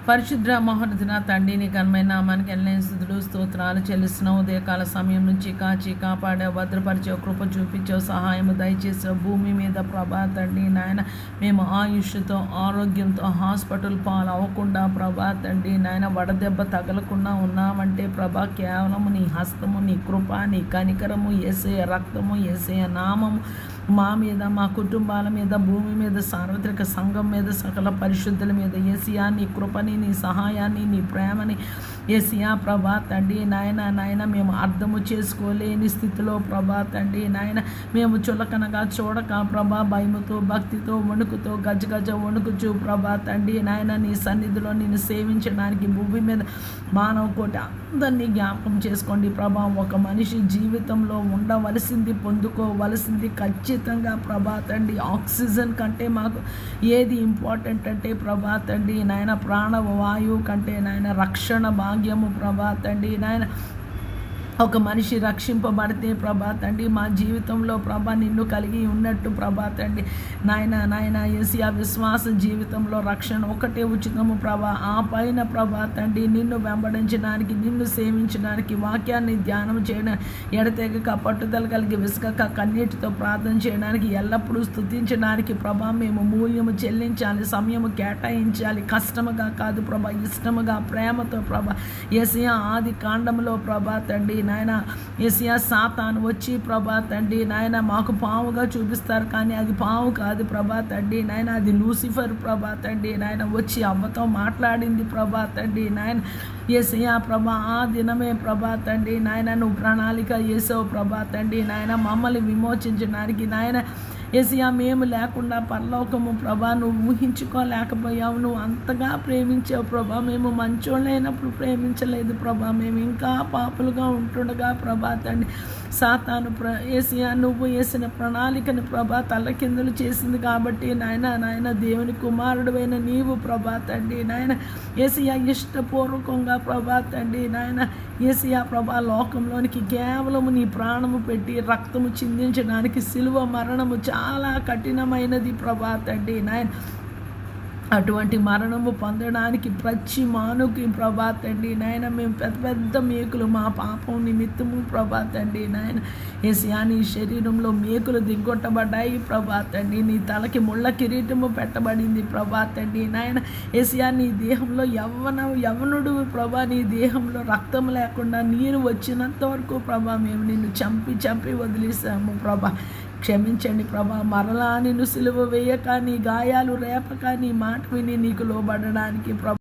పరిశుద్ర మహోన్నతున తండ్రి నీ ఘనమైన నామానికి ఎల్లైన స్తుతులు స్తోత్రాలు చెల్లిస్తున్నావు. ఉదయకాల సమయం నుంచి కాచి కాపాడే భద్రపరిచే కృప చూపించావు, సహాయము దయచేసావు. భూమి మీద ప్రభా తండ్రి నాయన మేము ఆయుష్తో ఆరోగ్యంతో హాస్పిటల్ పాలు అవ్వకుండా ప్రభా తండ్రి నాయన వడదెబ్బ తగలకుండా ఉన్నామంటే ప్రభా కేవలము నీ హస్తము, నీ కృప, నీ కనికరము, యేసయ్య రక్తము, యేసయ్య నామము మా మీద, మా కుటుంబాల మీద, భూమి మీద, సార్వత్రిక సంఘం మీద, సకల పరిశుద్ధుల మీద యేసయ్యా నీ కృపని, నీ సహాయాన్ని, నీ ప్రేమని యేసయ్యా ప్రభా తండ్రి నాయన మేము అర్థము చేసుకోలేని స్థితిలో ప్రభా తండ్రి నాయన మేము చులకనగా చూడక ప్రభా భయముతో, భక్తితో, వణుకుతో, గజగజ వణుకుచు ప్రభా తండ్రి నాయన నీ సన్నిధిలో నిన్ను సేవించడానికి భూమి మీద మానవ కోటి అందరినీ జ్ఞాపకం చేసుకోండి ప్రభా. ఒక మనిషి జీవితంలో ఉండవలసింది, పొందుకోవలసింది ఖచ్చితంగా ప్రభా తండ్రి ఆక్సిజన్ కంటే మాకు ఏది ఇంపార్టెంట్ అంటే ప్రభా తండ్రి నాయన ప్రాణవాయువు కంటే నాయన రక్షణ భాగ్యము ప్రభా తండ్రి నాయన. ఒక మనిషి రక్షింపబడితే ప్రభా తండ్రి మా జీవితంలో ప్రభా నిన్ను కలిగి ఉన్నట్టు ప్రభా తండ్రి నాయన యేసయ్యా విశ్వాస జీవితంలో రక్షణ ఒకటే ఉచితము ప్రభా. ఆ పైన ప్రభా తండ్రి నిన్ను వెంబడించడానికి, నిన్ను సేవించడానికి, వాక్యాన్ని ధ్యానం చేయడానికి, ఎడతెగక పట్టుదల కలిగి విసుగక కన్నీటితో ప్రార్థన చేయడానికి, ఎల్లప్పుడూ స్తుతించడానికి ప్రభా మేము మూల్యము చెల్లించాలి, సమయము కేటాయించాలి. కష్టముగా కాదు ప్రభా, ఇష్టముగా ప్రేమతో ప్రభా. యేసయ్యా ఆది కాండంలో ప్రభా తండ్రి నాయన యేసయ్యా సాతాను వచ్చి ప్రభా తండ్రి నాయన మాకు పావుగా చూపిస్తారు, కానీ అది పావు కాదు ప్రభా తండ్రి నాయన, అది లూసిఫర్ ప్రభా తండ్రి నాయన వచ్చి అవ్వతో మాట్లాడింది ప్రభా తండ్రి నాయన. యేసయ్యా ప్రభా ఆ దినమే ప్రభా తండ్రి నాయన నువ్వు ప్రణాళిక చేసావు ప్రభా తండ్రి నాయన మమ్మల్ని విమోచించడానికి నాయన. యేసయ్యా మేము లేకుండా పరలోకము ప్రభా నువ్వు ఊహించుకోలేకపోయావు, నువ్వు అంతగా ప్రేమించావు ప్రభా. మేము మంచోళ్ళైనప్పుడు ప్రేమించలేదు ప్రభా, మేము ఇంకా పాపులుగా ఉంటుండగా ప్రభా తండ్రి సాతాను యేసయ్యా నువ్వు వేసిన ప్రణాళికను ప్రభా తల్లకిందులు చేసింది కాబట్టి నాయన దేవుని కుమారుడువైన నీవు ప్రభా తండ్రి నాయన యేసయ్యా ఇష్టపూర్వకంగా ప్రభా తండ్రి నాయన యేసయ్యా ప్రభా లోకంలోనికి కేవలము నీ ప్రాణము పెట్టి రక్తము చిందించడానికి సిలువ మరణము చాలా కఠినమైనది ప్రభా తండ్రి నాయన. అటువంటి మరణము పొందడానికి ప్రతి మానుకి ప్రభా తండ్రి నాయన మేము పెద్ద పెద్ద మేకులు మా పాపం నిమిత్తము ప్రభా తండ్రి నాయన యేసయ్యా నీ శరీరంలో మేకులు దిగ్గొట్టబడ్డాయి ప్రభా తండ్రి, నీ తలకి ముళ్ళ కిరీటము పెట్టబడింది ప్రభా తండ్రి నాయన. యేసయ్యా నీ దేహంలో యవ్వనుడు ప్రభా, నీ దేహంలో రక్తం లేకుండా నీరు వచ్చినంత వరకు ప్రభా మేము నిన్ను చంపి వదిలేసాము ప్రభా. క్షమించండి ప్రభా. మరలా నిన్ను సిలువ వేయక, నీ గాయాలు రేపక, నీ మాట విని నీకు లోబడడానికి ప్రభా